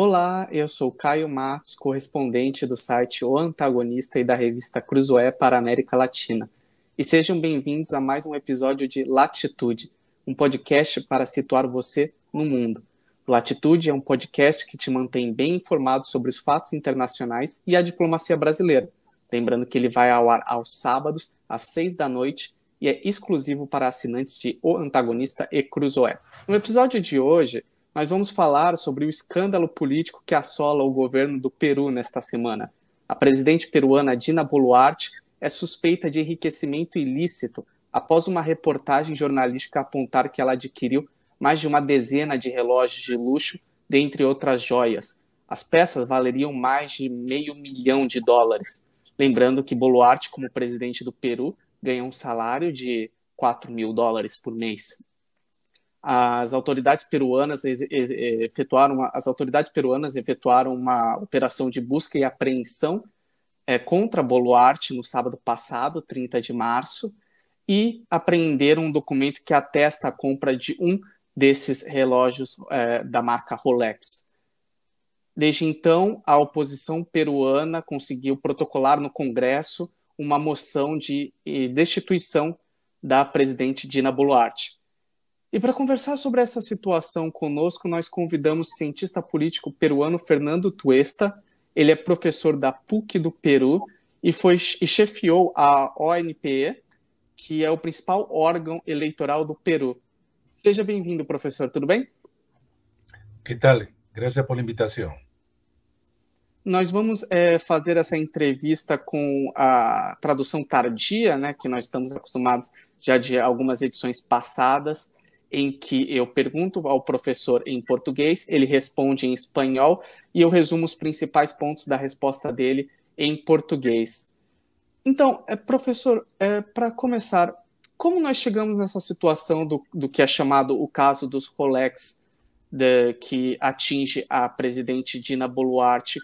Olá, eu sou Caio Matos, correspondente do site O Antagonista e da revista Cruzoé para a América Latina. E sejam bem-vindos a mais um episódio de Latitude, um podcast para situar você no mundo. Latitude é um podcast que te mantém bem informado sobre os fatos internacionais e a diplomacia brasileira. Lembrando que ele vai ao ar aos sábados, às 6 da noite, e é exclusivo para assinantes de O Antagonista e Cruzoé. No episódio de hoje, nós vamos falar sobre o escândalo político que assola o governo do Peru nesta semana. A presidente peruana Dina Boluarte é suspeita de enriquecimento ilícito após uma reportagem jornalística apontar que ela adquiriu mais de uma dezena de relógios de luxo, dentre outras joias. As peças valeriam mais de $500 mil. Lembrando que Boluarte, como presidente do Peru, ganha um salário de $4.000 por mês. As autoridades peruanas efetuaram uma operação de busca e apreensão contra Boluarte no sábado passado, 30 de março, e apreenderam um documento que atesta a compra de um desses relógios da marca Rolex. Desde então, a oposição peruana conseguiu protocolar no Congresso uma moção de destituição da presidente Dina Boluarte. E para conversar sobre essa situação conosco, nós convidamos o cientista político peruano Fernando Tuesta. Ele é professor da PUC do Peru e chefiou a ONPE, que é o principal órgão eleitoral do Peru. Seja bem-vindo, professor, tudo bem? Que tal? Gracias por la invitación. Nós vamos fazer essa entrevista com a tradução tardia, né, que nós estamos acostumados já de algumas edições passadas, em que eu pergunto ao professor em português, ele responde em espanhol e eu resumo os principais pontos da resposta dele em português. Então, professor, para começar, como nós chegamos nessa situação do que é chamado o caso dos Rolex, que atinge a presidente Dina Boluarte?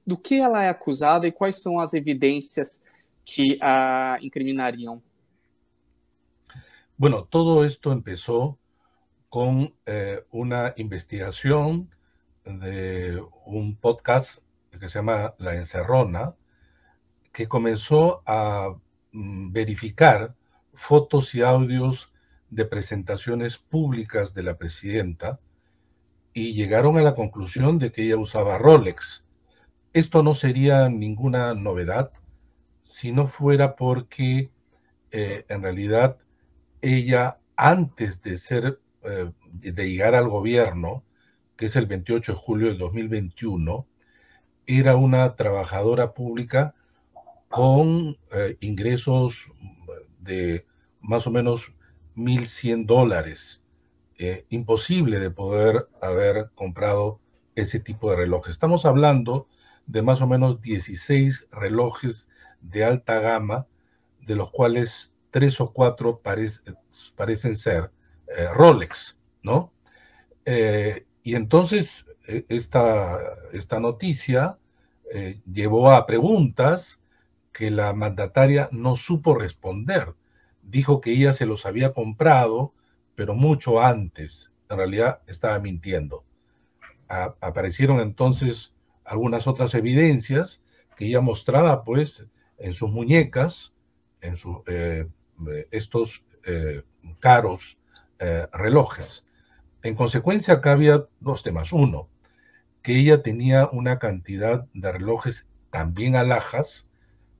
Do que ela é acusada e quais são as evidências que a incriminariam? Bueno, todo esto empezó con una investigación de un podcast que se llama La Encerrona, que comenzó a verificar fotos y audios de presentaciones públicas de la presidenta y llegaron a la conclusión de que ella usaba Rolex. Esto no sería ninguna novedad si no fuera porque en realidad ella, antes de llegar al gobierno, que es el 28 de julio de 2021, era una trabajadora pública con ingresos de más o menos $1,100. Imposible de poder haber comprado ese tipo de relojes. Estamos hablando de más o menos 16 relojes de alta gama, de los cuales 3 o 4 parecen ser Rolex, ¿no? Y entonces esta noticia llevó a preguntas que la mandataria no supo responder. Dijo que ella se los había comprado, pero mucho antes. En realidad estaba mintiendo. Aparecieron entonces algunas otras evidencias que ella mostraba, pues, en sus muñecas, en estos caros relojes. En consecuencia, acá había dos temas. Uno, que ella tenía una cantidad de relojes también alhajas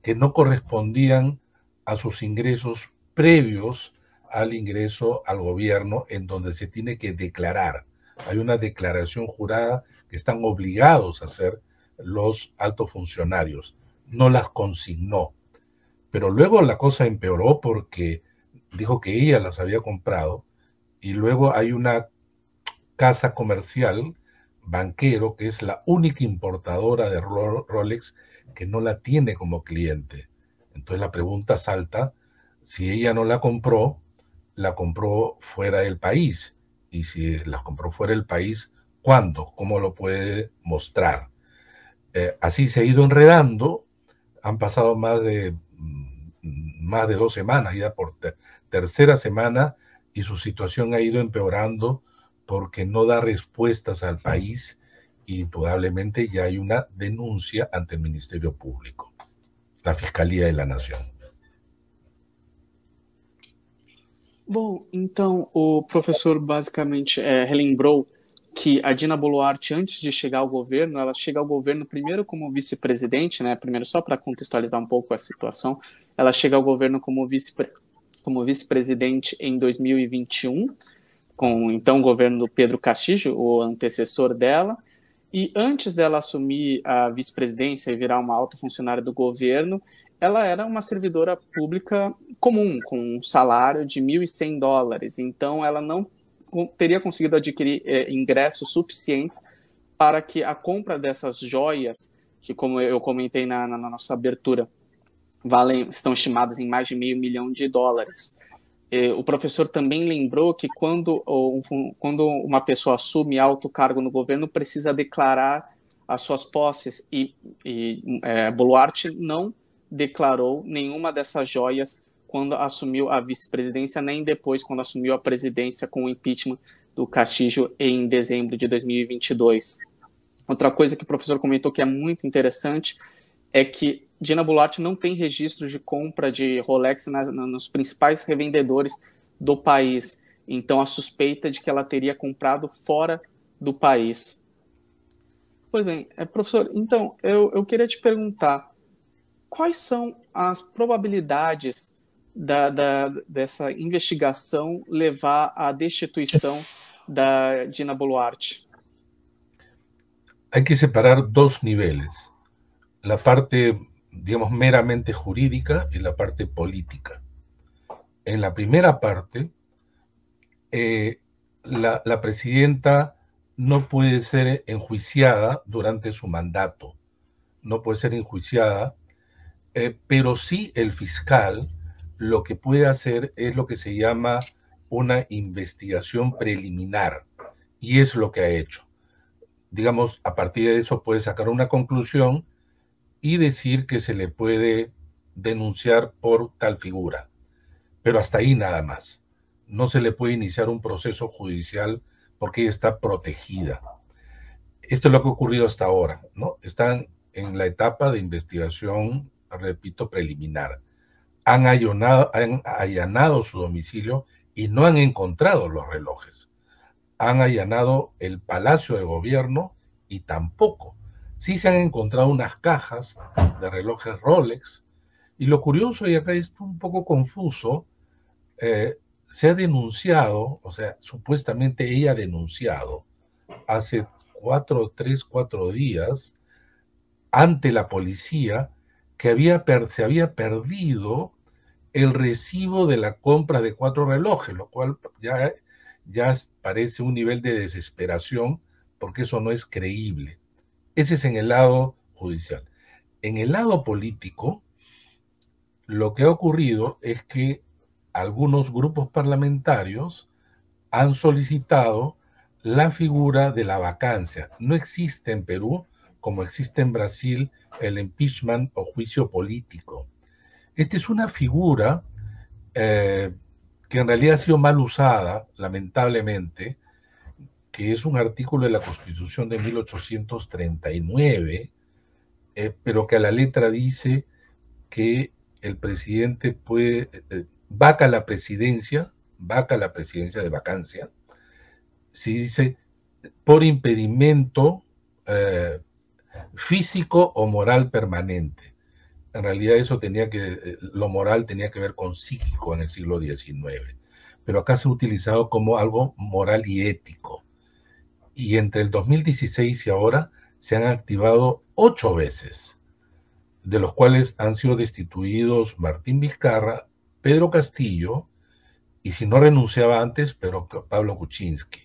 que no correspondían a sus ingresos previos al ingreso al gobierno, en donde se tiene que declarar. Hay una declaración jurada que están obligados a hacer los altos funcionarios. No las consignó. Pero luego la cosa empeoró porque dijo que ella las había comprado y luego hay una casa comercial, Banquero, que es la única importadora de Rolex que no la tiene como cliente. Entonces la pregunta salta, si ella no la compró fuera del país. Y si las compró fuera del país, ¿cuándo? ¿Cómo lo puede mostrar? Así se ha ido enredando. Han pasado más de 2 semanas, ya por tercera semana, y su situación ha ido empeorando porque no da respuestas al país y indudablemente ya hay una denuncia ante el Ministerio Público, la Fiscalía de la Nación. Bom, então o professor basicamente relembrou que a Dina Boluarte, antes de chegar ao governo, ela chega ao governo primeiro como vice-presidente, né? Primeiro, só para contextualizar um pouco a situação, ela chega ao governo como vice-presidente em 2021, com então o governo do Pedro Castillo, o antecessor dela, e antes dela assumir a vice-presidência e virar uma alta funcionária do governo, ela era uma servidora pública comum, com um salário de $1.100. Então, ela não teria conseguido adquirir ingressos suficientes para que a compra dessas joias, que, como eu comentei na nossa abertura, estão estimadas em mais de $500 milhão. O professor também lembrou que quando uma pessoa assume alto cargo no governo, precisa declarar as suas posses, e Boluarte não declarou nenhuma dessas joias quando assumiu a vice-presidência, nem depois quando assumiu a presidência com o impeachment do Castillo em dezembro de 2022. Outra coisa que o professor comentou que é muito interessante é que Dina Boluarte não tem registro de compra de Rolex nos principais revendedores do país. Então, a suspeita de que ela teria comprado fora do país. Pois bem, professor, então, eu queria te perguntar, quais são as probabilidades dessa investigação levar à destituição da Dina Boluarte? Hay que separar dos niveles, la parte, digamos, meramente jurídica y la parte política. En la primera parte, la presidenta no puede ser enjuiciada durante su mandato, no puede ser enjuiciada, pero sí el fiscal lo que puede hacer es lo que se llama una investigación preliminar, y es lo que ha hecho. Digamos, a partir de eso puede sacar una conclusión y decir que se le puede denunciar por tal figura, pero hasta ahí nada más. No se le puede iniciar un proceso judicial porque ella está protegida. Esto es lo que ha ocurrido hasta ahora, ¿no? Están en la etapa de investigación, repito, preliminar. Han allanado su domicilio y no han encontrado los relojes. Han allanado el Palacio de Gobierno y tampoco. Sí se han encontrado unas cajas de relojes Rolex, y lo curioso, y acá está un poco confuso, se ha denunciado, o sea, supuestamente ella ha denunciado hace 4 días ante la policía que se había perdido el recibo de la compra de 4 relojes, lo cual ya parece un nivel de desesperación, porque eso no es creíble. Ese es en el lado judicial. En el lado político, lo que ha ocurrido es que algunos grupos parlamentarios han solicitado la figura de la vacancia. No existe en Perú, como existe en Brasil, el impeachment o juicio político. Esta es una figura que en realidad ha sido mal usada, lamentablemente, que es un artículo de la Constitución de 1839, pero que a la letra dice que el presidente puede, vaca la presidencia de vacancia, si dice por impedimento físico o moral permanente. En realidad eso lo moral tenía que ver con psíquico en el siglo XIX, pero acá se ha utilizado como algo moral y ético. Y entre el 2016 y ahora se han activado 8 veces, de los cuales han sido destituidos Martín Vizcarra, Pedro Castillo, y si no renunciaba antes, pero Pablo Kuczynski.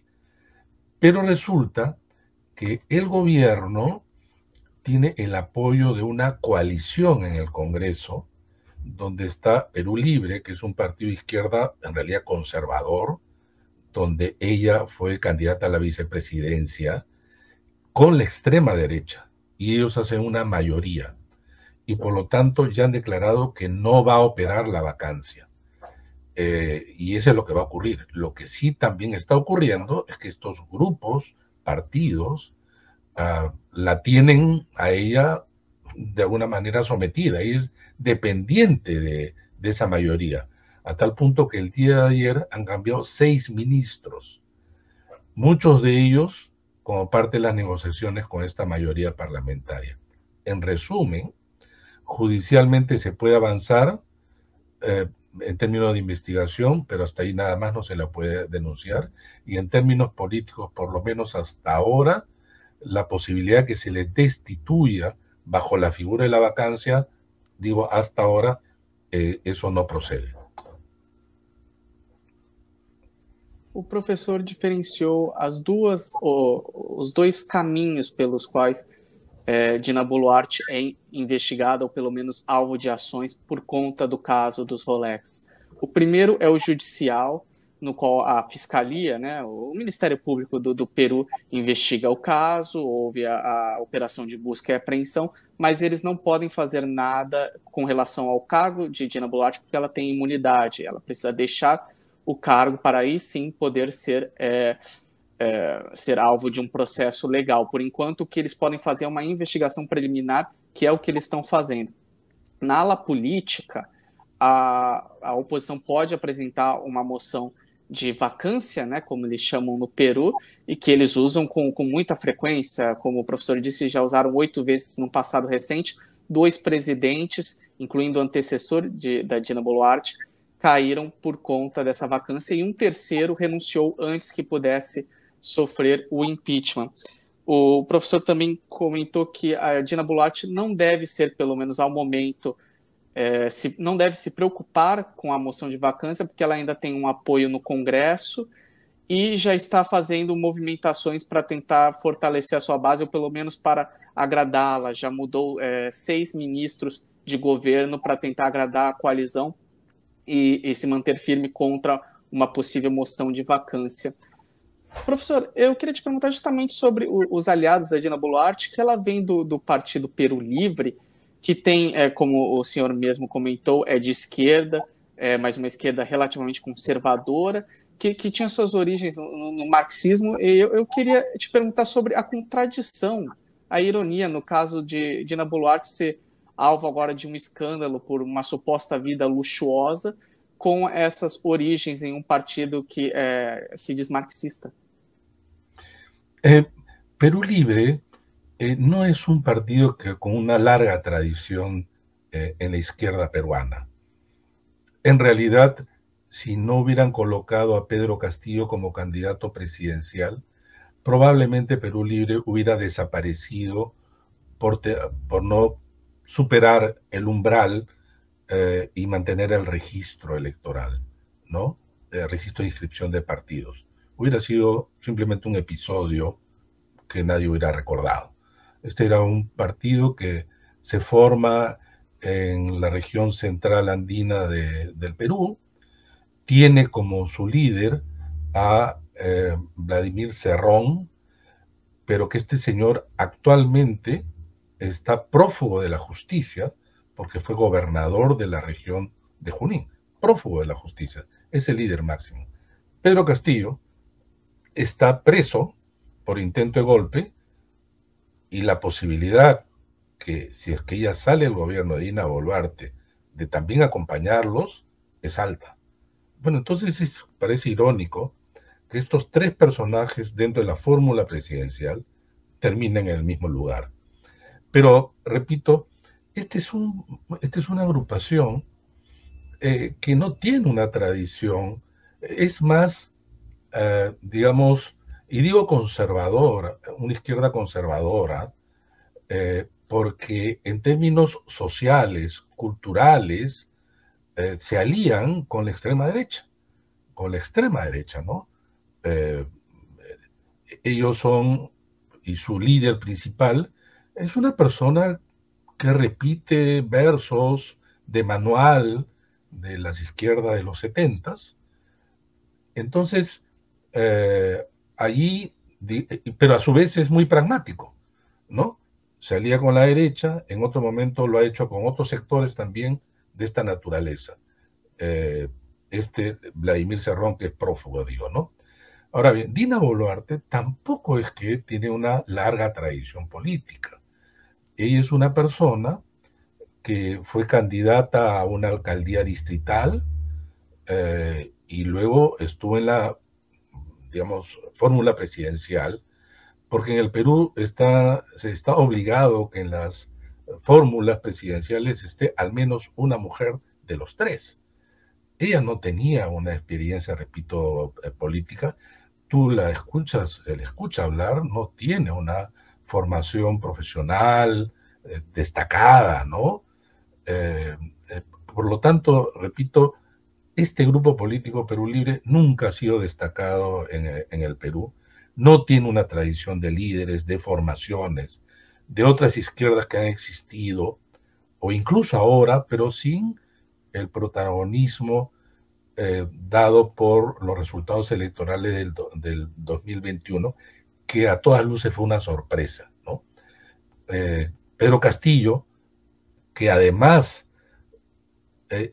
Pero resulta que el gobierno tiene el apoyo de una coalición en el Congreso, donde está Perú Libre, que es un partido de izquierda en realidad conservador, donde ella fue candidata a la vicepresidencia, con la extrema derecha, y ellos hacen una mayoría, y por lo tanto ya han declarado que no va a operar la vacancia. Y eso es lo que va a ocurrir. Lo que sí también está ocurriendo es que estos grupos, partidos, la tienen a ella de alguna manera sometida y es dependiente de esa mayoría, a tal punto que el día de ayer han cambiado 6 ministros, muchos de ellos como parte de las negociaciones con esta mayoría parlamentaria. En resumen, judicialmente se puede avanzar en términos de investigación, pero hasta ahí nada más no se la puede denunciar, y en términos políticos, por lo menos hasta ahora, la posibilidad que se le destituya bajo la figura de la vacancia, digo, hasta ahora, eso não procede. O professor diferenciou os dois caminhos pelos quais Dina Boluarte é investigada, ou pelo menos alvo de ações, por conta do caso dos Rolex. O primeiro é o judicial, no qual a Fiscalia, né, o Ministério Público do Peru, investiga o caso, houve a operação de busca e apreensão, mas eles não podem fazer nada com relação ao cargo de Dina Boluarte, porque ela tem imunidade, ela precisa deixar o cargo para aí sim poder ser alvo de um processo legal. Por enquanto, o que eles podem fazer é uma investigação preliminar, que é o que eles estão fazendo. Na ala política, a oposição pode apresentar uma moção de vacância, né, como eles chamam no Peru, e que eles usam com muita frequência, como o professor disse, já usaram 8 vezes no passado recente. 2 presidentes, incluindo o antecessor da Dina Boluarte, caíram por conta dessa vacância, e um terceiro renunciou antes que pudesse sofrer o impeachment. O professor também comentou que a Dina Boluarte não deve ser, pelo menos ao momento, não deve se preocupar com a moção de vacância, porque ela ainda tem um apoio no Congresso e já está fazendo movimentações para tentar fortalecer a sua base, ou pelo menos para agradá-la. Já mudou 6 ministros de governo para tentar agradar a coalizão e se manter firme contra uma possível moção de vacância. Professor, eu queria te perguntar justamente sobre os aliados da Dina Boluarte, que ela vem do Partido Peru Livre, que tem, como o senhor mesmo comentou, é de esquerda, mas uma esquerda relativamente conservadora, que tinha suas origens no marxismo, e eu queria te perguntar sobre a contradição, a ironia, no caso de Dina Boluarte ser alvo agora de um escândalo por uma suposta vida luxuosa, com essas origens em um partido que se diz marxista. Perú Libre no es un partido con una larga tradición en la izquierda peruana. En realidad, si no hubieran colocado a Pedro Castillo como candidato presidencial, probablemente Perú Libre hubiera desaparecido por no superar el umbral y mantener el registro electoral, ¿no? El registro de inscripción de partidos. Hubiera sido simplemente un episodio que nadie hubiera recordado. Este era un partido que se forma en la región central andina del Perú, tiene como su líder a Vladimir Cerrón, pero que este señor actualmente está prófugo de la justicia porque fue gobernador de la región de Junín, prófugo de la justicia, es el líder máximo. Pedro Castillo está preso por intento de golpe y la posibilidad que, si es que ella sale del gobierno de Dina Boluarte, de también acompañarlos, es alta. Bueno, entonces parece irónico que estos 3 personajes dentro de la fórmula presidencial terminen en el mismo lugar. Pero, repito, esta es una agrupación que no tiene una tradición, es más, digamos, y digo conservadora, una izquierda conservadora, porque en términos sociales, culturales, se alían con la extrema derecha, ¿no? Ellos son, y su líder principal es una persona que repite versos de manual de las izquierdas de los 70s. Entonces, allí, pero a su vez es muy pragmático, ¿no? Se alía con la derecha, en otro momento lo ha hecho con otros sectores también de esta naturaleza. Vladimir Cerrón, que es prófugo, digo, ¿no? Ahora bien, Dina Boluarte tampoco es que tiene una larga tradición política. Ella es una persona que fue candidata a una alcaldía distrital y luego estuvo en la, digamos, fórmula presidencial, porque en el Perú se está obligado que en las fórmulas presidenciales esté al menos una mujer de los tres. Ella no tenía una experiencia, repito, política. Tú la escuchas, se le escucha hablar, no tiene una formación profesional destacada, ¿no? Eh, por lo tanto, repito, este grupo político Perú Libre nunca ha sido destacado en el Perú, no tiene una tradición de líderes, de formaciones, de otras izquierdas que han existido, o incluso ahora, pero sin el protagonismo dado por los resultados electorales del 2021, que a todas luces fue una sorpresa, ¿no? Pedro Castillo, que además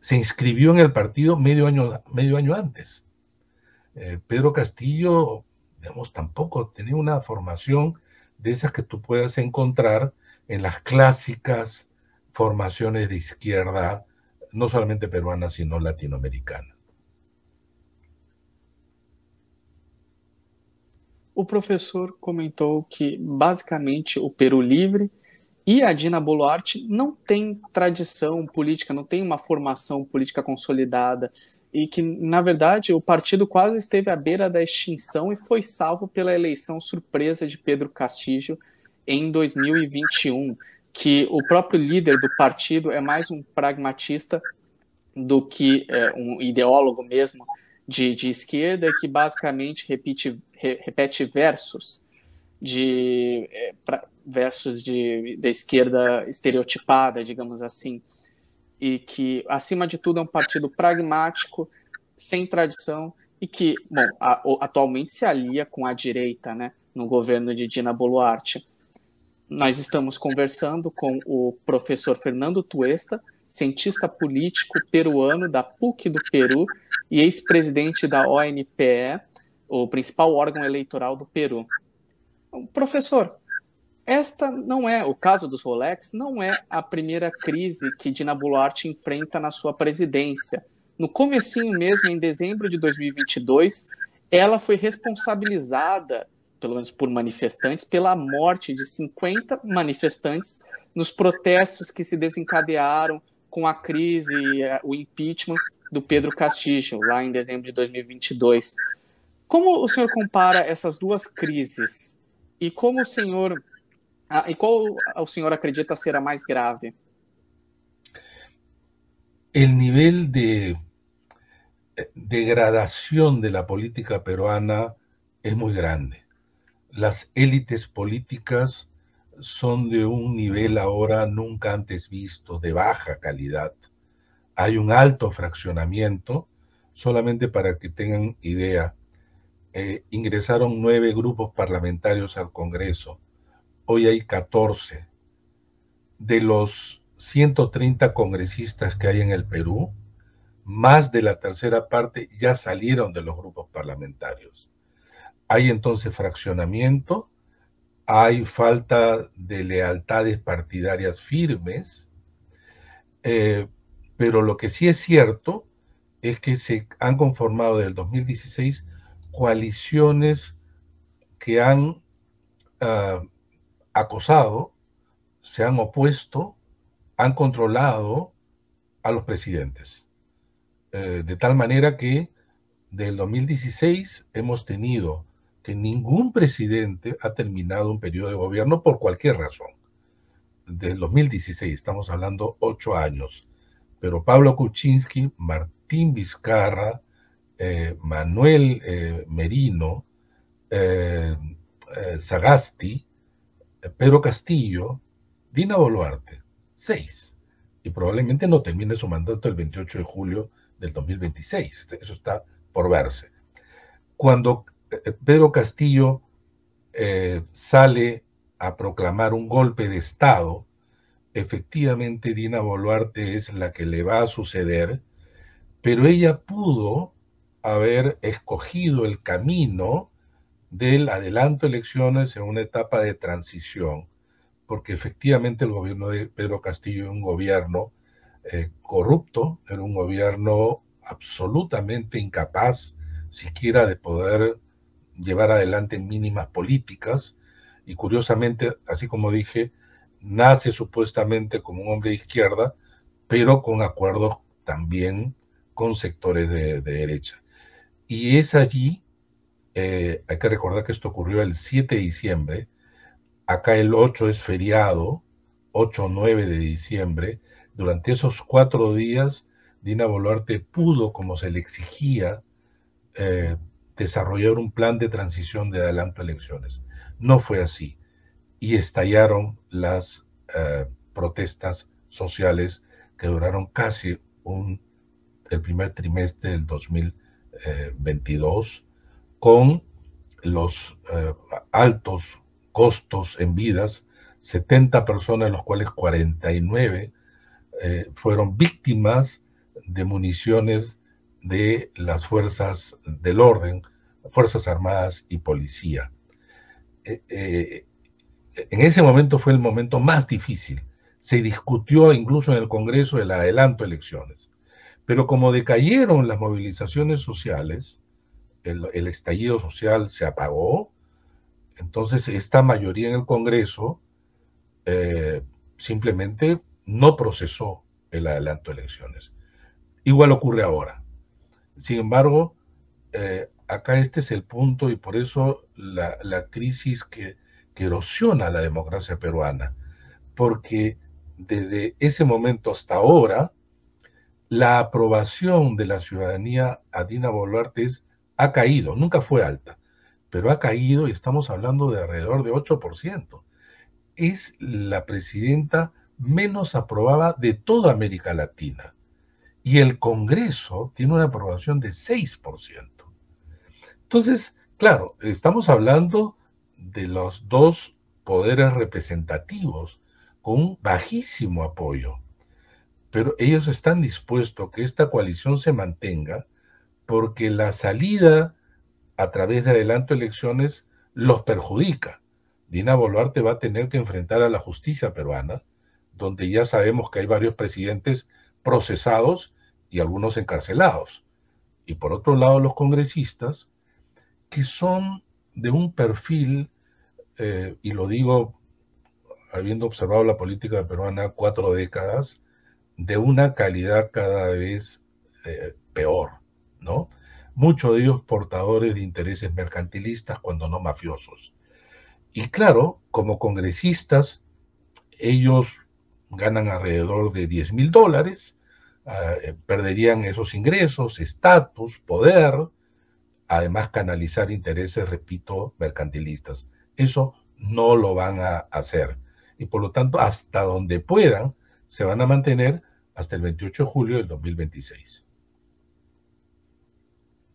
se inscribió en el partido medio año antes. Pedro Castillo, digamos, tampoco tenía una formación de esas que tú puedas encontrar en las clásicas formaciones de izquierda, no solamente peruana, sino latinoamericana. O professor comentou que, basicamente, o Peru Livre e a Dina Boluarte não têm tradição política, não tem uma formação política consolidada e que, na verdade, o partido quase esteve à beira da extinção e foi salvo pela eleição surpresa de Pedro Castillo em 2021, que o próprio líder do partido é mais um pragmatista do que um ideólogo mesmo de esquerda, que basicamente repete versos da esquerda estereotipada, digamos assim, e que, acima de tudo, é um partido pragmático, sem tradição, e que, bom, atualmente se alia com a direita, né, no governo de Dina Boluarte. Nós estamos conversando com o professor Fernando Tuesta, cientista político peruano da PUC do Peru e ex-presidente da ONPE, o principal órgão eleitoral do Peru. Professor, esta não é, o caso dos Rolex, não é a primeira crise que Dina Boluarte enfrenta na sua presidência. No comecinho mesmo, em dezembro de 2022, ela foi responsabilizada, pelo menos por manifestantes, pela morte de 50 manifestantes nos protestos que se desencadearam com a crise, o impeachment do Pedro Castillo, lá em dezembro de 2022. Como o senhor compara essas duas crises? E como qual o senhor acredita ser a mais grave? El nivel de degradación de la política peruana es muy grande. Las élites políticas son de un nivel ahora nunca antes visto, de baja calidad. Hay un alto fraccionamiento, solamente para que tengan idea. Ingresaron 9 grupos parlamentarios al Congreso. Hoy hay 14. De los 130 congresistas que hay en el Perú, más de la tercera parte ya salieron de los grupos parlamentarios. Hay entonces fraccionamiento, hay falta de lealtades partidarias firmes, pero lo que sí es cierto es que se han conformado desde el 2016 coaliciones que han acosado, se han opuesto, han controlado a los presidentes. De tal manera que del 2016 hemos tenido que ningún presidente ha terminado un periodo de gobierno por cualquier razón. Del 2016, estamos hablando 8 años. Pero Pablo Kuczynski, Martín Vizcarra, Manuel Merino, Sagasti, Pedro Castillo, Dina Boluarte, 6. Y probablemente no termine su mandato el 28 de julio del 2026. Eso está por verse. Cuando Pedro Castillo sale a proclamar un golpe de Estado, efectivamente Dina Boluarte es la que le va a suceder, pero ella pudo haber escogido el camino del adelanto de elecciones en una etapa de transición, porque efectivamente el gobierno de Pedro Castillo era un gobierno corrupto, era un gobierno absolutamente incapaz siquiera de poder llevar adelante mínimas políticas, y curiosamente, así como dije, nace supuestamente como un hombre de izquierda, pero con acuerdos también con sectores de derecha. Y es allí, hay que recordar que esto ocurrió el 7 de diciembre, acá el 8 es feriado, 8 o 9 de diciembre, durante esos 4 días, Dina Boluarte pudo, como se le exigía, eh, desarrollar un plan de transición de adelanto a elecciones. No fue así y estallaron las protestas sociales que duraron casi el primer trimestre del 2022 con los altos costos en vidas, 70 personas, de los cuales 49 fueron víctimas de municiones de las fuerzas del orden, Fuerzas Armadas y Policía. En ese momento fue el momento más difícil. Se discutió incluso en el Congreso el adelanto de elecciones. Pero como decayeron las movilizaciones sociales, el estallido social se apagó, entonces esta mayoría en el Congreso simplemente no procesó el adelanto de elecciones. Igual ocurre ahora. Sin embargo, acá este es el punto y por eso la crisis que erosiona la democracia peruana, porque desde ese momento hasta ahora, la aprobación de la ciudadanía a Dina Boluarte ha caído, nunca fue alta, pero ha caído y estamos hablando de alrededor de 8%. Es la presidenta menos aprobada de toda América Latina. Y el Congreso tiene una aprobación de 6%. Entonces, claro, estamos hablando de los dos poderes representativos con un bajísimo apoyo, pero ellos están dispuestos a que esta coalición se mantenga porque la salida a través de adelanto de elecciones los perjudica. Dina Boluarte va a tener que enfrentar a la justicia peruana, donde ya sabemos que hay varios presidentes procesados y algunos encarcelados. Y por otro lado, los congresistas, que son de un perfil, y lo digo habiendo observado la política peruana 4 décadas, de una calidad cada vez peor, ¿no? Muchos de ellos portadores de intereses mercantilistas, cuando no mafiosos. Y claro, como congresistas, ellos ganan alrededor de $10,000, perderían esos ingresos, estatus, poder, además canalizar intereses, repito, mercantilistas. Eso no lo van a hacer. Y por lo tanto, hasta donde puedan, se van a mantener hasta el 28 de julio del 2026.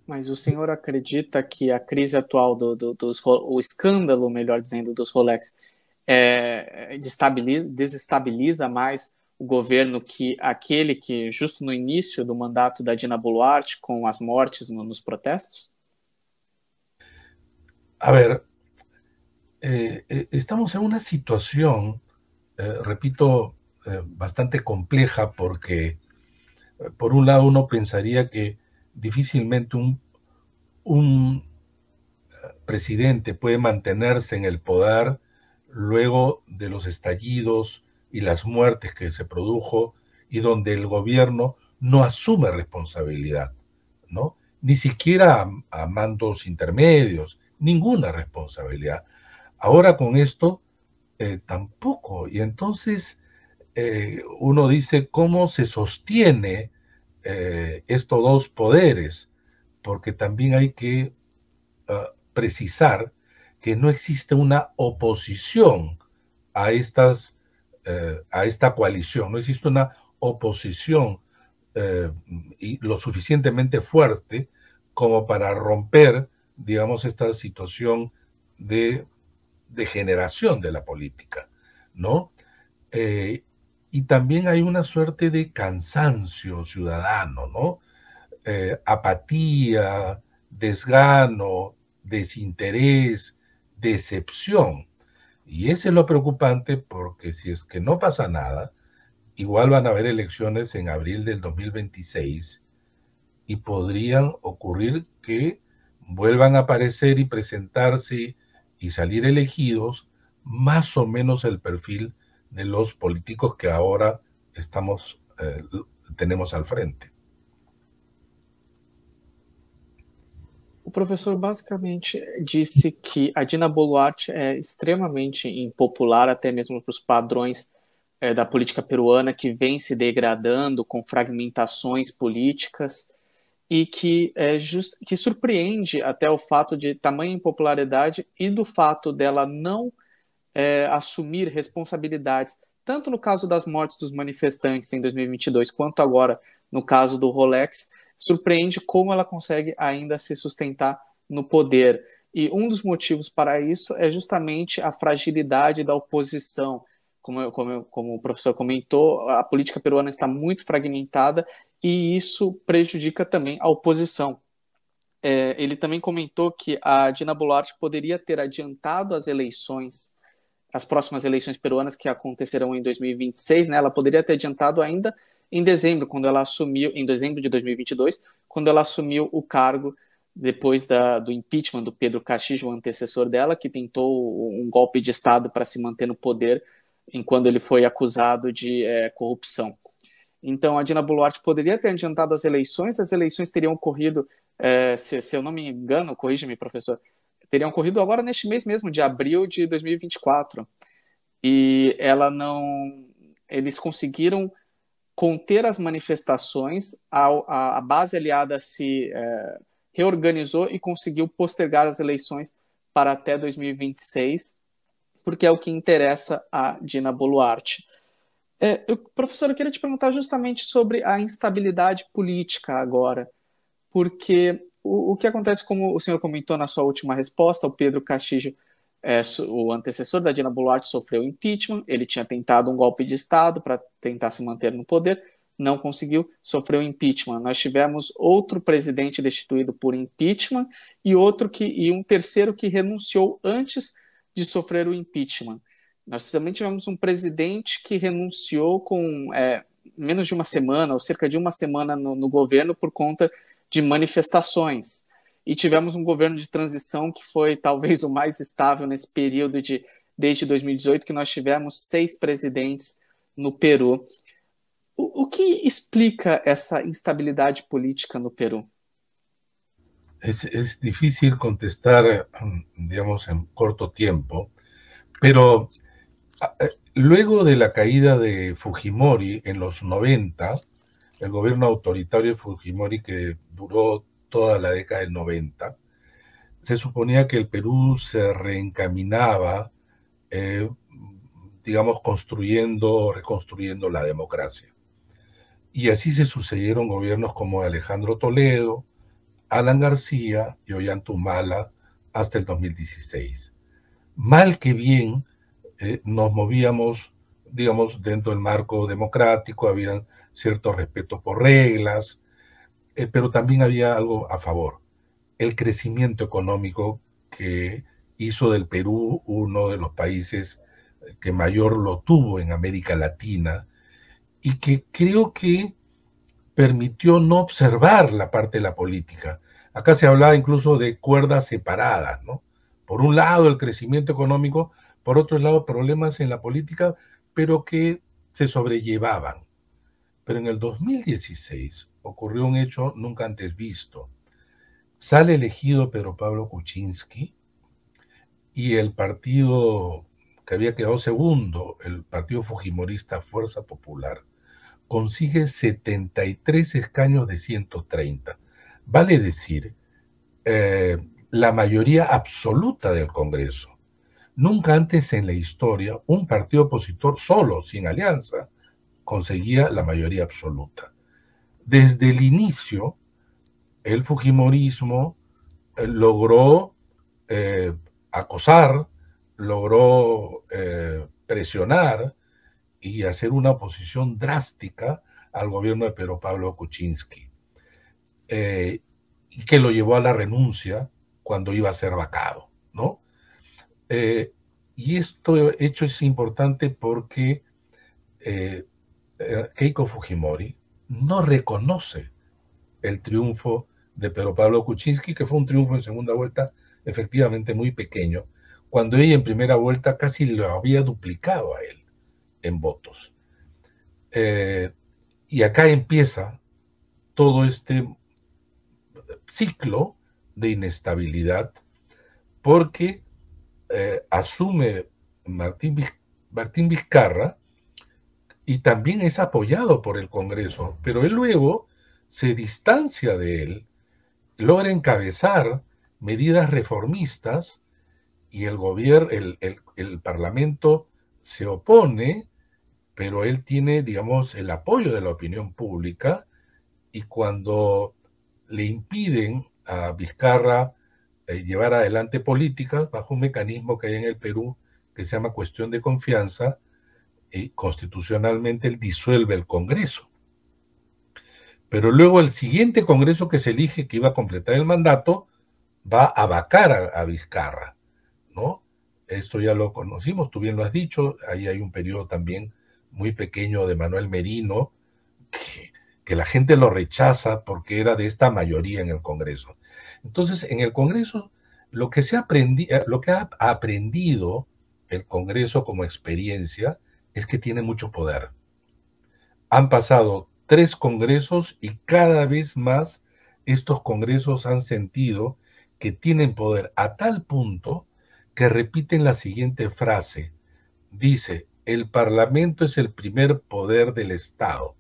Mas o senhor acredita que a crise atual o escândalo, melhor dizendo, dos Rolex desestabiliza mais o governo que aquele que justo no início do mandato da Dina Boluarte, com as mortes nos protestos? A ver, estamos en una situación, repito, bastante compleja porque, por un lado, uno pensaría que difícilmente un presidente puede mantenerse en el poder luego de los estallidos y las muertes que se produjo y donde el gobierno no asume responsabilidad, ¿no? Ni siquiera a mandos intermedios, ninguna responsabilidad. Ahora con esto tampoco. Y entonces uno dice cómo se sostiene estos dos poderes, porque también hay que precisar que no existe una oposición a esta coalición, no existe una oposición y lo suficientemente fuerte como para romper, digamos, esta situación de degeneración de la política, ¿no? Y también hay una suerte de cansancio ciudadano, ¿no? Apatía, desgano, desinterés, decepción. Y ese es lo preocupante, porque si es que no pasa nada, igual van a haber elecciones en abril del 2026 y podrían ocurrir que vuelvan a aparecer y presentarse y salir elegidos más o menos el perfil de los políticos que ahora tenemos al frente. O professor basicamente disse que a Dina Boluarte é extremamente impopular, até mesmo para os padrões da política peruana, que vem se degradando com fragmentações políticas, e que surpreende até o fato de tamanha impopularidade e do fato dela não assumir responsabilidades, tanto no caso das mortes dos manifestantes em 2022, quanto agora no caso do Rolex. Surpreende como ela consegue ainda se sustentar no poder. E um dos motivos para isso é justamente a fragilidade da oposição. Como o professor comentou, a política peruana está muito fragmentada e isso prejudica também a oposição. Ele também comentou que a Dina Boluarte poderia ter adiantado as próximas eleições peruanas que acontecerão em 2026, né? Ela poderia ter adiantado ainda em dezembro, em dezembro de 2022, quando ela assumiu o cargo depois do impeachment do Pedro Castillo, o antecessor dela, que tentou um golpe de Estado para se manter no poder enquanto ele foi acusado de corrupção. Então, a Dina Boluarte poderia ter adiantado as eleições teriam ocorrido, se eu não me engano, corrija-me, professor, teriam ocorrido agora neste mês mesmo, de abril de 2024. E eles conseguiram conter as manifestações, a base aliada se reorganizou e conseguiu postergar as eleições para até 2026, porque é o que interessa a Dina Boluarte. Professor, eu queria te perguntar justamente sobre a instabilidade política agora, porque o que acontece, como o senhor comentou na sua última resposta, o Pedro Castillo, o antecessor da Dina Boluarte, sofreu impeachment, ele tinha tentado um golpe de Estado para tentar se manter no poder, não conseguiu, sofreu impeachment. Nós tivemos outro presidente destituído por impeachment e um terceiro que renunciou antes de sofrer o impeachment. Nós também tivemos um presidente que renunciou com menos de uma semana, ou cerca de uma semana no governo por conta de manifestações. E tivemos um governo de transição que foi talvez o mais estável nesse período desde 2018, que nós tivemos 6 presidentes no Peru. O que explica essa instabilidade política no Peru? Es difícil contestar, digamos, en corto tiempo, pero luego de la caída de Fujimori en los 90, el gobierno autoritario de Fujimori, que duró toda la década del 90, se suponía que el Perú se reencaminaba, digamos, reconstruyendo la democracia. Y así se sucedieron gobiernos como Alejandro Toledo, Alan García y Ollanta hasta el 2016. Mal que bien, nos movíamos, digamos, dentro del marco democrático, había cierto respeto por reglas, pero también había algo a favor: el crecimiento económico que hizo del Perú uno de los países que mayor lo tuvo en América Latina, y que creo que permitió no observar la parte de la política. Acá se hablaba incluso de cuerdas separadas, ¿no? Por un lado el crecimiento económico, por otro lado problemas en la política, pero que se sobrellevaban. Pero en el 2016 ocurrió un hecho nunca antes visto. Sale elegido Pedro Pablo Kuczynski y el partido que había quedado segundo, el partido fujimorista Fuerza Popular, consigue 73 escaños de 130. Vale decir, la mayoría absoluta del Congreso. Nunca antes en la historia un partido opositor solo, sin alianza, conseguía la mayoría absoluta. Desde el inicio, el fujimorismo logró acosar, logró presionar y hacer una oposición drástica al gobierno de Pedro Pablo Kuczynski, y que lo llevó a la renuncia cuando iba a ser vacado, ¿no? Y esto hecho es importante porque Keiko Fujimori no reconoce el triunfo de Pedro Pablo Kuczynski, que fue un triunfo en segunda vuelta efectivamente muy pequeño, cuando ella en primera vuelta casi lo había duplicado a él en votos. Y acá empieza todo este ciclo de inestabilidad porque asume Martín Vizcarra y también es apoyado por el Congreso, pero él luego se distancia de él, logra encabezar medidas reformistas y el gobierno, el Parlamento se opone, pero él tiene, digamos, el apoyo de la opinión pública y cuando le impiden a Vizcarra llevar adelante políticas bajo un mecanismo que hay en el Perú que se llama cuestión de confianza, y constitucionalmente él disuelve el Congreso. Pero luego el siguiente Congreso que se elige, que iba a completar el mandato, va a vacar a Vizcarra, ¿no? Esto ya lo conocimos, tú bien lo has dicho, ahí hay un periodo también muy pequeño de Manuel Merino, que la gente lo rechaza porque era de esta mayoría en el Congreso. Entonces, en el Congreso, lo que ha aprendido el Congreso como experiencia es que tiene mucho poder. Han pasado 3 congresos y cada vez más estos congresos han sentido que tienen poder a tal punto que repiten la siguiente frase. Dice, el Parlamento es el primer poder del Estado.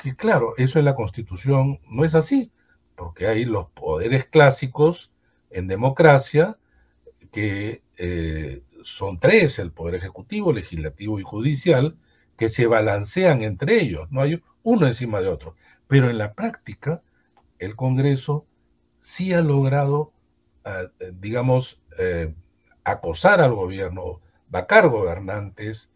Que claro, eso en la Constitución no es así, porque hay los poderes clásicos en democracia que son 3, el poder ejecutivo, legislativo y judicial, que se balancean entre ellos, no hay uno encima de otro. Pero en la práctica, el Congreso sí ha logrado, digamos, acosar al gobierno, vacar gobernantes,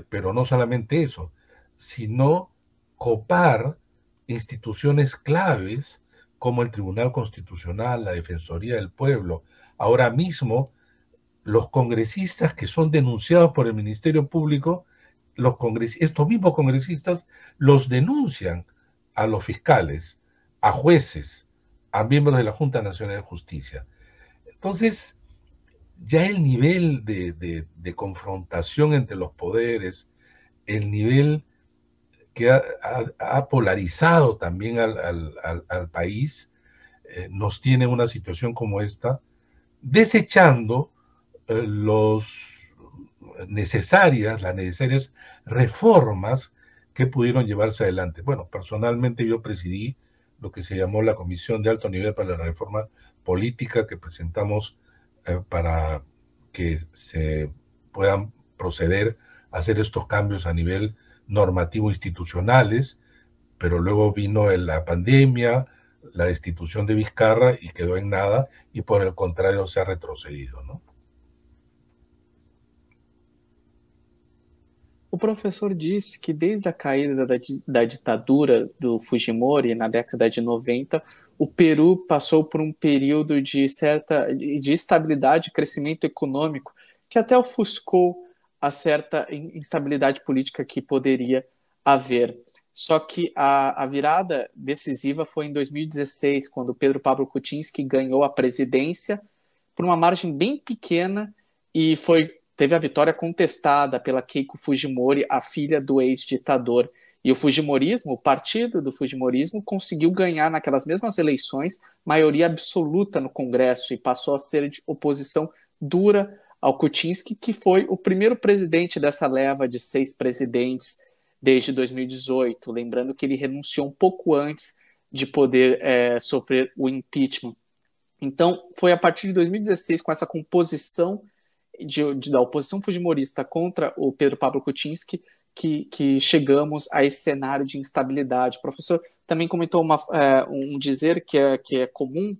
pero no solamente eso, sino copar instituciones claves como el Tribunal Constitucional, la Defensoría del Pueblo. Ahora mismo, los congresistas que son denunciados por el Ministerio Público, estos mismos congresistas los denuncian a los fiscales, a jueces, a miembros de la Junta Nacional de Justicia. Entonces, ya el nivel de confrontación entre los poderes, el nivel que ha polarizado también al país, nos tiene una situación como esta, desechando las necesarias reformas que pudieron llevarse adelante. Bueno, personalmente yo presidí lo que se llamó la Comisión de Alto Nivel para la Reforma Política que presentamos para que se puedan proceder a hacer estos cambios a nivel normativo institucionales, pero luego vino la pandemia, la destitución de Vizcarra y quedó en nada, y por el contrario se ha retrocedido, ¿no? O professor disse que desde a caída da ditadura do Fujimori, na década de 90, o Peru passou por um período de estabilidade e crescimento econômico que até ofuscou a certa instabilidade política que poderia haver. Só que a virada decisiva foi em 2016, quando Pedro Pablo Kuczynski ganhou a presidência por uma margem bem pequena e teve a vitória contestada pela Keiko Fujimori, a filha do ex-ditador. E o Fujimorismo, o partido do Fujimorismo, conseguiu ganhar naquelas mesmas eleições maioria absoluta no Congresso e passou a ser de oposição dura ao Kuczynski, que foi o primeiro presidente dessa leva de 6 presidentes desde 2018. Lembrando que ele renunciou um pouco antes de poder sofrer o impeachment. Então, foi a partir de 2016, com essa composição da oposição fujimorista contra o Pedro Pablo Kuczynski, que chegamos a esse cenário de instabilidade. O professor também comentou um dizer que é comum,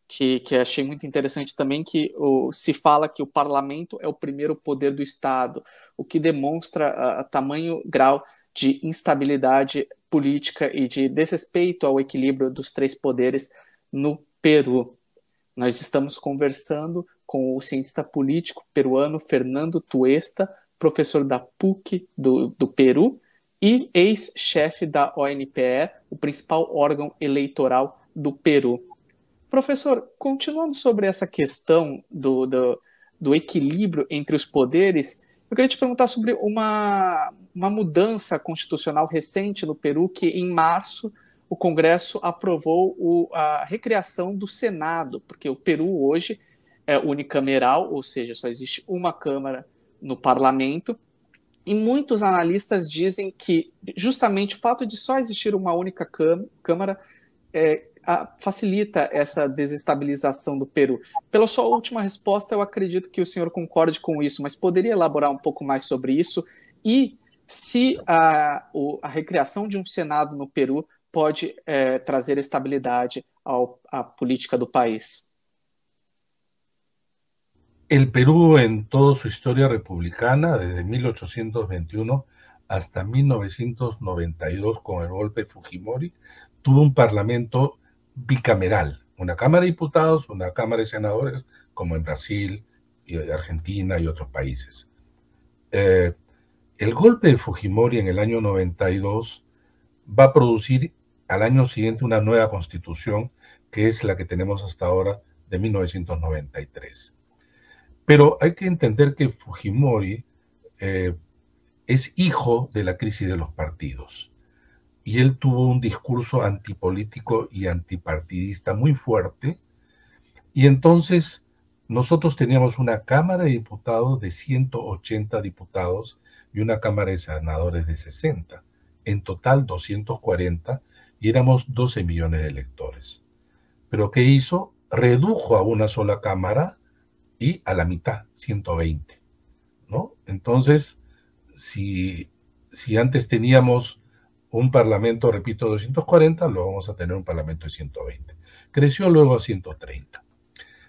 que achei muito interessante também, que se fala que o parlamento é o primeiro poder do Estado, o que demonstra tamanho grau de instabilidade política e de desrespeito ao equilíbrio dos 3 poderes no Peru. Nós estamos conversando com o cientista político peruano Fernando Tuesta, professor da PUC do Peru e ex-chefe da ONPE, o principal órgão eleitoral do Peru. Professor, continuando sobre essa questão do equilíbrio entre os poderes, eu queria te perguntar sobre uma mudança constitucional recente no Peru, que em março o Congresso aprovou a recriação do Senado, porque o Peru hoje é unicameral, ou seja, só existe uma Câmara no parlamento, e muitos analistas dizem que justamente o fato de só existir uma única Câmara facilita essa desestabilização do Peru. Pela sua última resposta, eu acredito que o senhor concorde com isso, mas poderia elaborar um pouco mais sobre isso e se a recriação de um Senado no Peru pode trazer estabilidade à política do país. El Perú, en toda su historia republicana, desde 1821 hasta 1992, con el golpe de Fujimori, tuvo un parlamento bicameral, una Cámara de Diputados, una Cámara de Senadores, como en Brasil, y Argentina y otros países. El golpe de Fujimori en el año 92 va a producir al año siguiente una nueva constitución, que es la que tenemos hasta ahora, de 1993. Pero hay que entender que Fujimori es hijo de la crisis de los partidos. Y él tuvo un discurso antipolítico y antipartidista muy fuerte. Y entonces nosotros teníamos una Cámara de Diputados de 180 diputados y una Cámara de Senadores de 60. En total 240, y éramos 12 millones de electores. Pero ¿qué hizo? Redujo a una sola Cámara y a la mitad, 120, ¿no? Entonces, si antes teníamos un parlamento, repito, 240, lo vamos a tener un parlamento de 120. Creció luego a 130.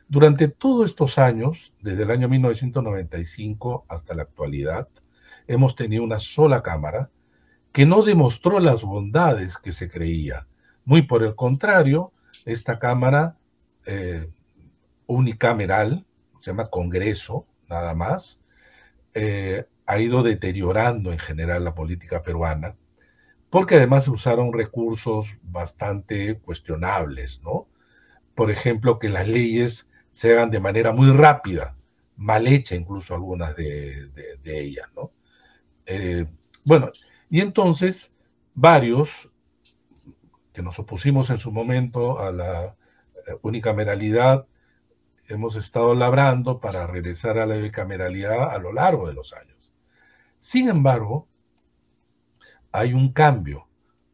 Durante todos estos años, desde el año 1995 hasta la actualidad, hemos tenido una sola Cámara que no demostró las bondades que se creía. Muy por el contrario, esta Cámara unicameral, se llama Congreso, nada más, ha ido deteriorando en general la política peruana, porque además se usaron recursos bastante cuestionables, ¿no? Por ejemplo, que las leyes se hagan de manera muy rápida, mal hecha incluso algunas de ellas, ¿no? Bueno, y entonces varios que nos opusimos en su momento a la unicameralidad, hemos estado labrando para regresar a la bicameralidad a lo largo de los años. Sin embargo, hay un cambio,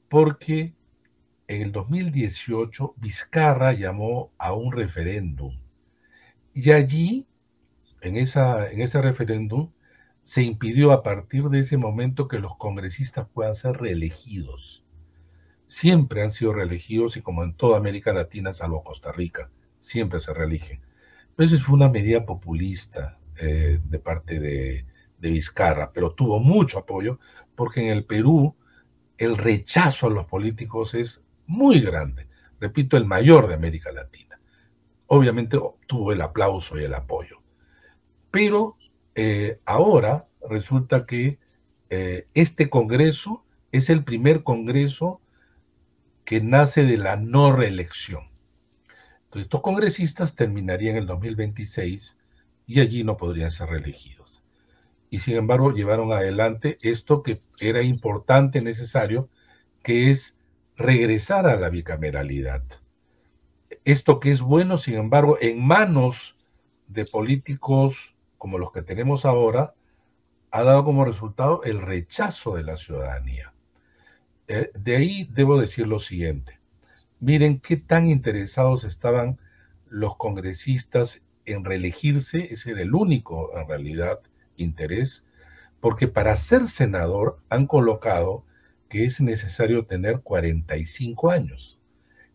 porque en el 2018 Vizcarra llamó a un referéndum, y allí, en ese referéndum, se impidió a partir de ese momento que los congresistas puedan ser reelegidos. Siempre han sido reelegidos, y como en toda América Latina, salvo Costa Rica, siempre se reeligen. Pero eso fue una medida populista de parte de Vizcarra, pero tuvo mucho apoyo, porque en el Perú el rechazo a los políticos es muy grande. Repito, el mayor de América Latina. Obviamente tuvo el aplauso y el apoyo. Pero ahora resulta que este Congreso es el primer Congreso que nace de la no reelección. Entonces, estos congresistas terminarían en el 2026 y allí no podrían ser reelegidos. Y sin embargo, llevaron adelante esto que era importante, necesario, que es regresar a la bicameralidad. Esto que es bueno, sin embargo, en manos de políticos como los que tenemos ahora, ha dado como resultado el rechazo de la ciudadanía. De ahí debo decir lo siguiente. Miren qué tan interesados estaban los congresistas en reelegirse. Ese era el único, en realidad, interés, porque para ser senador han colocado que es necesario tener 45 años.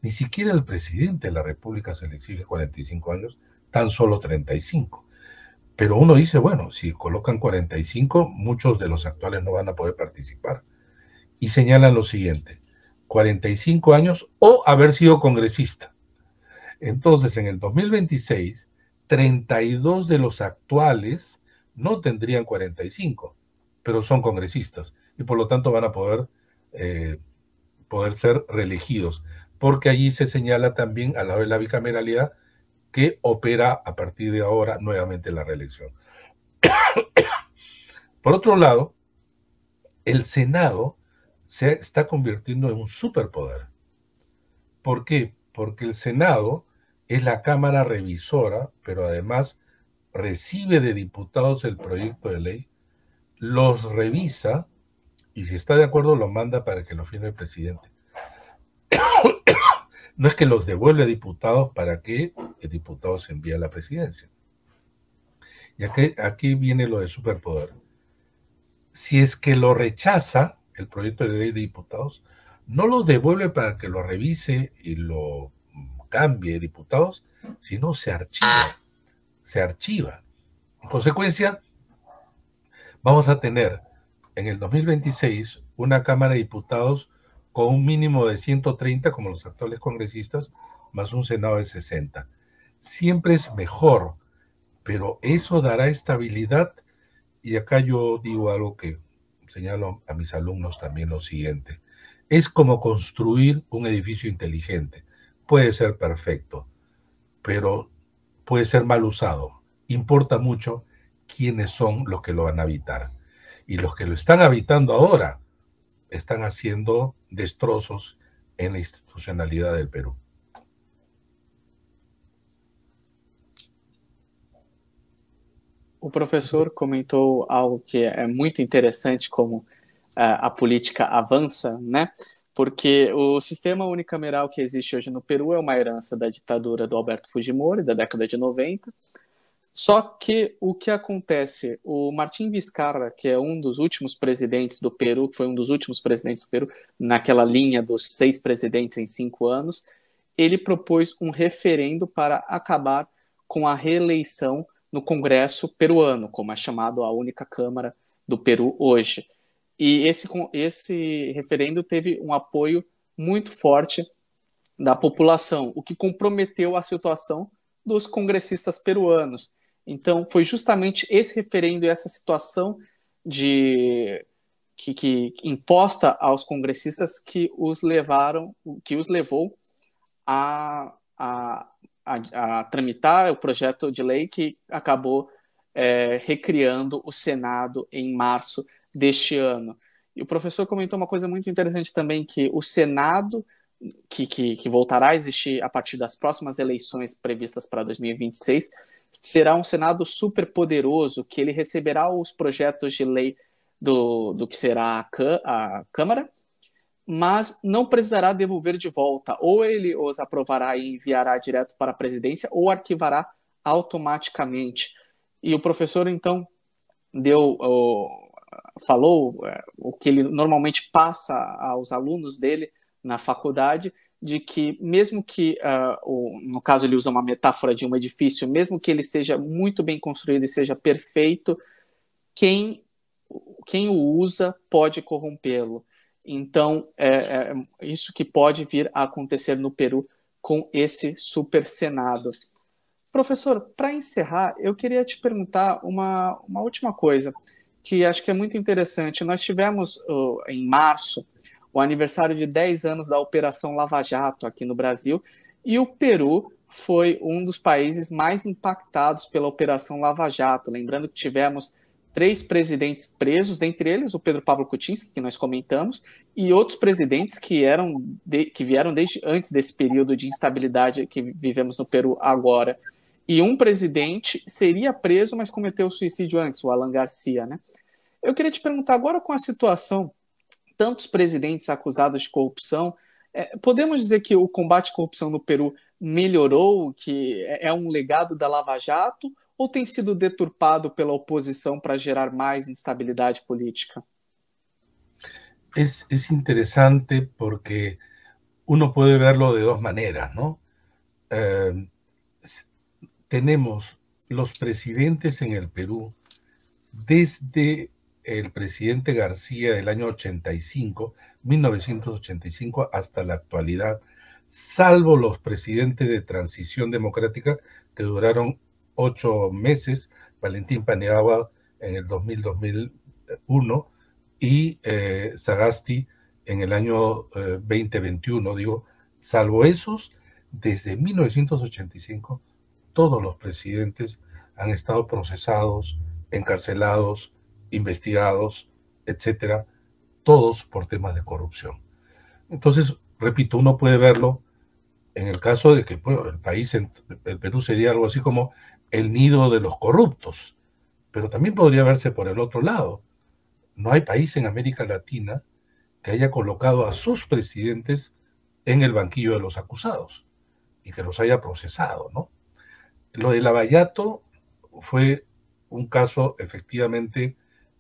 Ni siquiera el presidente de la República se le exige 45 años, tan solo 35. Pero uno dice, bueno, si colocan 45, muchos de los actuales no van a poder participar. Y señalan lo siguiente: 45 años o haber sido congresista. Entonces, en el 2026, 32 de los actuales no tendrían 45, pero son congresistas y por lo tanto van a poder ser reelegidos, porque allí se señala también, al lado de la bicameralidad, que opera a partir de ahora nuevamente la reelección. Por otro lado, el Senado se está convirtiendo en un superpoder. ¿Por qué? Porque el Senado es la Cámara revisora, pero además recibe de diputados el proyecto de ley, los revisa y si está de acuerdo lo manda para que lo firme el presidente. No es que los devuelve a diputados para que el diputado se envíe a la presidencia. Y aquí viene lo de superpoder. Si es que lo rechaza el proyecto de ley de diputados, no lo devuelve para que lo revise y lo cambie de diputados, sino se archiva. Se archiva. En consecuencia, vamos a tener en el 2026 una Cámara de Diputados con un mínimo de 130, como los actuales congresistas, más un Senado de 60. Siempre es mejor, pero eso dará estabilidad. Y acá yo digo algo que señalo a mis alumnos también lo siguiente. Es como construir un edificio inteligente. Puede ser perfecto, pero puede ser mal usado. Importa mucho quiénes son los que lo van a habitar. Y los que lo están habitando ahora están haciendo destrozos en la institucionalidad del Perú. O professor comentou algo que é muito interessante, como a política avança, né? Porque o sistema unicameral que existe hoje no Peru é uma herança da ditadura do Alberto Fujimori, da década de 90. Só que o que acontece, o Martim Vizcarra, que é um dos últimos presidentes do Peru, que foi um dos últimos presidentes do Peru, naquela linha dos 6 presidentes em 5 anos, ele propôs um referendo para acabar com a reeleição no Congresso peruano, como é chamado a única Câmara do Peru hoje. E esse referendo teve um apoio muito forte da população, o que comprometeu a situação dos congressistas peruanos. Então, foi justamente esse referendo e essa situação que imposta aos congressistas que os levou a tramitar o projeto de lei que acabou recriando o Senado em março deste ano. E o professor comentou uma coisa muito interessante também, que o Senado, que voltará a existir a partir das próximas eleições previstas para 2026, será um Senado super poderoso, que ele receberá os projetos de lei do que será a Câmara, mas não precisará devolver de volta. Ou ele os aprovará e enviará direto para a presidência, ou arquivará automaticamente. E o professor, então, falou o que ele normalmente passa aos alunos dele na faculdade, de que mesmo que, no caso ele usa uma metáfora de um edifício, mesmo que ele seja muito bem construído e seja perfeito, quem o usa pode corrompê-lo. Então, é isso que pode vir a acontecer no Peru com esse super Senado. Professor, para encerrar, eu queria te perguntar uma última coisa, que acho que é muito interessante. Nós tivemos, em março, o aniversário de 10 anos da Operação Lava Jato aqui no Brasil, e o Peru foi um dos países mais impactados pela Operação Lava Jato. Lembrando que tivemos 3 presidentes presos, dentre eles o Pedro Pablo Kuczynski, que nós comentamos, e outros presidentes que vieram desde antes desse período de instabilidade que vivemos no Peru agora. E um presidente seria preso, mas cometeu suicídio antes, o Alan Garcia, né? Eu queria te perguntar agora, com a situação, tantos presidentes acusados de corrupção, podemos dizer que o combate à corrupção no Peru melhorou, que é um legado da Lava Jato, ou tem sido deturpado pela oposição para gerar mais instabilidade política? Es interesante porque uno puede verlo de dos maneras, ¿no? Tenemos los presidentes en el Perú desde el presidente García del año 85, 1985, hasta la actualidad, salvo los presidentes de transición democrática que duraron 8 meses, Valentín Paniagua en el 2000-2001 y Sagasti en el año 2021. Digo, salvo esos, desde 1985 todos los presidentes han estado procesados, encarcelados, investigados, etcétera, todos por temas de corrupción. Entonces, repito, uno puede verlo en el caso de que bueno, el Perú sería algo así como el nido de los corruptos, pero también podría verse por el otro lado. No hay país en América Latina que haya colocado a sus presidentes en el banquillo de los acusados y que los haya procesado, ¿no? Lo de Lavallato fue un caso efectivamente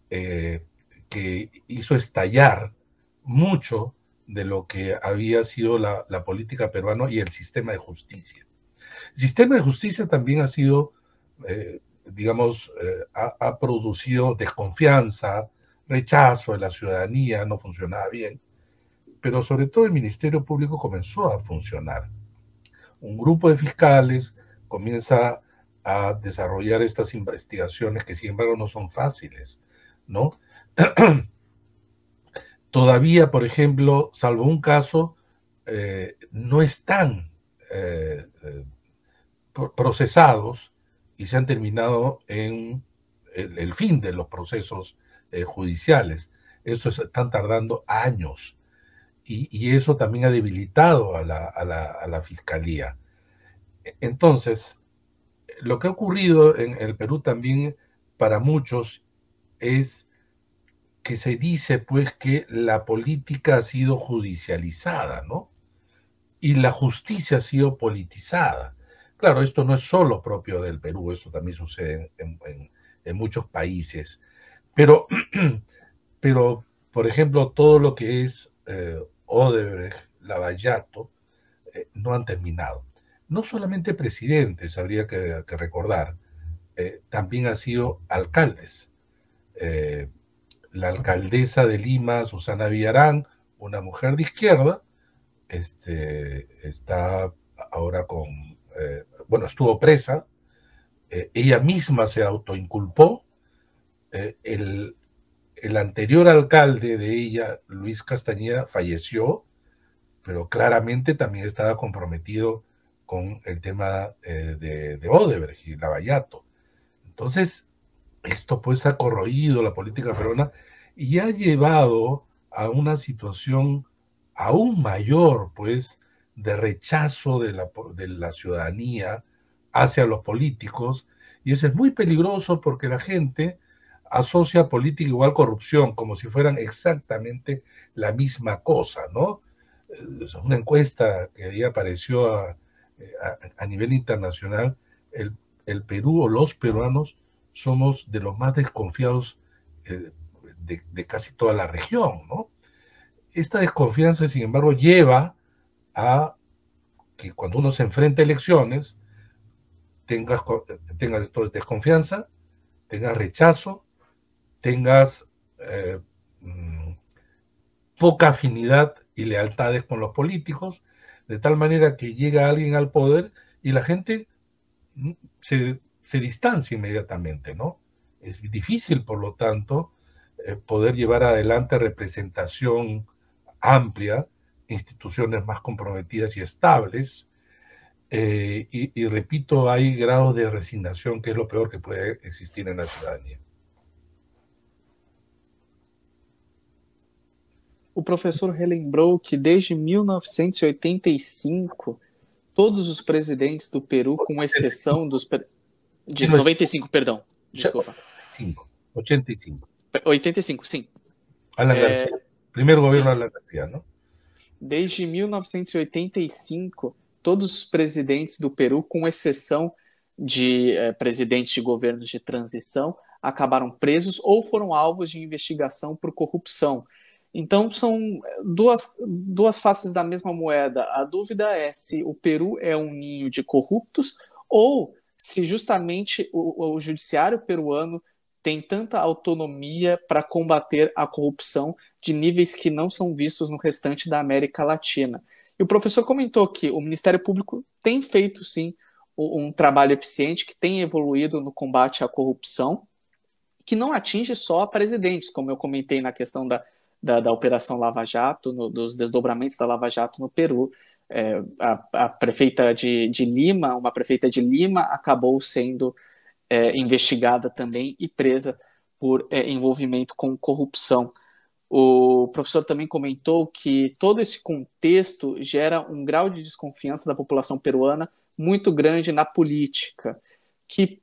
que hizo estallar mucho de lo que había sido la política peruana y el sistema de justicia. El sistema de justicia también ha sido, ha producido desconfianza, rechazo de la ciudadanía, no funcionaba bien, pero sobre todo el Ministerio Público comenzó a funcionar. Un grupo de fiscales comienza a desarrollar estas investigaciones que sin embargo no son fáciles, ¿no? Todavía, por ejemplo, salvo un caso, no están procesados y se han terminado en el fin de los procesos judiciales. Eso están tardando años y eso también ha debilitado a la fiscalía. Entonces, lo que ha ocurrido en el Perú también para muchos es que se dice pues que la política ha sido judicializada, ¿no? Y la justicia ha sido politizada. Claro, esto no es solo propio del Perú, esto también sucede en muchos países. Pero, por ejemplo, todo lo que es Odebrecht, Lavallato, no han terminado. No solamente presidentes, habría que recordar, también han sido alcaldes. La alcaldesa de Lima, Susana Villarán, una mujer de izquierda, está ahora estuvo presa, ella misma se autoinculpó, el anterior alcalde de ella, Luis Castañeda, falleció, pero claramente también estaba comprometido con el tema de Odebrecht y Lavallato. Entonces, esto pues ha corroído la política peruana y ha llevado a una situación aún mayor pues de rechazo de la ciudadanía hacia los políticos, y eso es muy peligroso porque la gente asocia política igual corrupción como si fueran exactamente la misma cosa, ¿no? Es una encuesta que ahí apareció a nivel internacional, el Perú o los peruanos somos de los más desconfiados de casi toda la región, ¿no? Esta desconfianza, sin embargo, lleva a que cuando uno se enfrenta a elecciones, tengas desconfianza, tengas rechazo, tengas poca afinidad y lealtades con los políticos, de tal manera que llega alguien al poder y la gente se distancia inmediatamente, ¿no? Es difícil, por lo tanto, poder llevar adelante representación amplia, instituciones más comprometidas y estables, y repito, hay grados de resignación que es lo peor que puede existir en la ciudadanía. O professor relembrou que desde 1985, todos os presidentes do Peru, com exceção dos... De 95, perdão. Desculpa. 85. 85, sim. Alan García. Primeiro governo Alan García, não? Desde 1985, todos os presidentes do Peru, com exceção de presidentes de governos de transição, acabaram presos ou foram alvos de investigação por corrupção. Então, são duas faces da mesma moeda. A dúvida é se o Peru é um ninho de corruptos ou se justamente o judiciário peruano tem tanta autonomia para combater a corrupção de níveis que não são vistos no restante da América Latina. E o professor comentou que o Ministério Público tem feito, sim, um trabalho eficiente, que tem evoluído no combate à corrupção, que não atinge só presidentes, como eu comentei na questão da Operação Lava Jato, dos desdobramentos da Lava Jato no Peru. A prefeita de Lima, uma prefeita de Lima, acabou sendo investigada também e presa por envolvimento com corrupção. O professor também comentou que todo esse contexto gera um grau de desconfiança da população peruana muito grande na política, que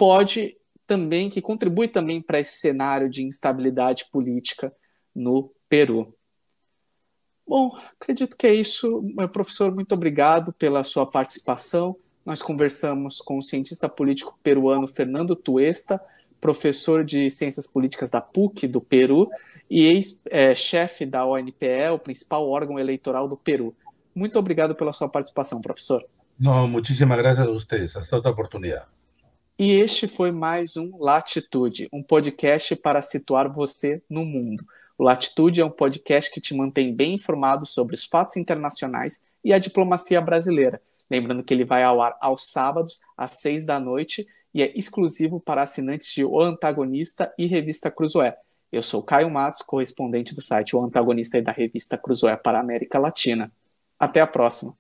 que contribui também para esse cenário de instabilidade política no Peru. Bom, acredito que é isso. Meu professor, muito obrigado pela sua participação. Nós conversamos com o cientista político peruano Fernando Tuesta, professor de Ciências Políticas da PUC do Peru e ex-chefe da ONPE, o principal órgão eleitoral do Peru. Muito obrigado pela sua participação, professor. No, muchísimas gracias a ustedes. Hasta otra oportunidad. E este foi mais um Latitude, um podcast para situar você no mundo. O Latitude é um podcast que te mantém bem informado sobre os fatos internacionais e a diplomacia brasileira. Lembrando que ele vai ao ar aos sábados, às 6 da noite, e é exclusivo para assinantes de O Antagonista e Revista Cruzoé. Eu sou Caio Matos, correspondente do site O Antagonista e da Revista Cruzoé para a América Latina. Até a próxima.